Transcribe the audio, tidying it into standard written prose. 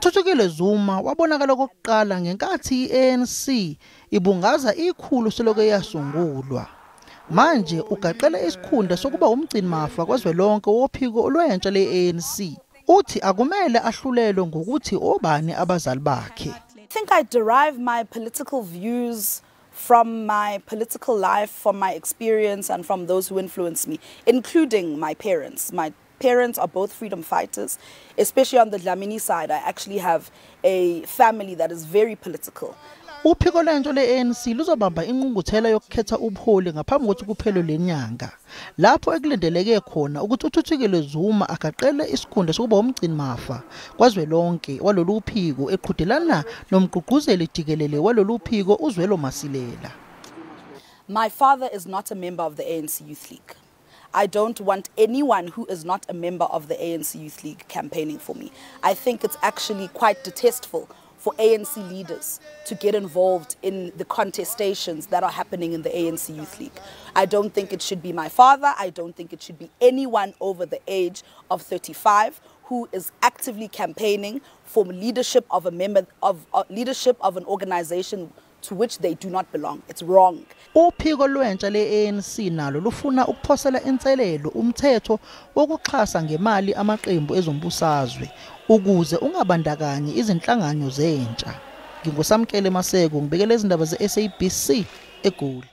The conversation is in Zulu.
UThuthukile Zuma wabonakala kokuqala ngenkathi iANC ibungaza ikhulu seloke yasungulwa. Manje uGaqele isikhundla sokuba umgcinimafa kwazwelonke wophiko lwentsha leANC. Uthi akumele ahlulelwe ngokuthi obani abazali bakhe. I think I derive my political views from my political life, from my experience and from those who influenced me, including my parents. My parents are both freedom fighters, especially on the Dlamini side. I actually have a family that is very political. Uphiko lwentsha leANC luzobamba inqunguthela yokukhetha ubuholi ngaphambi kokuthi kuphele lenyanga. Lapho ekulindeleke khona ukuthi uThuthukile Zuma agaqele isikhundla sokuba umgcinimafa kwazwelonke walolu phiko eqhudelana nomgqugquzeli jikelele walolu phiko uZwelo Masilela. My father is not a member of the ANC Youth League. I don't want anyone who is not a member of the ANC Youth League campaigning for me. I think it's actually quite distasteful for ANC leaders to get involved in the contestations that are happening in the ANC Youth League. I don't think it should be my father. I don't think it should be anyone over the age of 35 who is actively campaigning for leadership of leadership of an organization to which they do not belong. It's wrong. Uphiko lwentsha leANC nalo lufuna ukuphosela inselelo umthetho wokuxhasa ngemali amaqembu ezombusazwe ukuze ungabandakanyi izinhlangano zentsha. Ngingosamkele Maseko ngibekele izindaba zeSABC eGoli.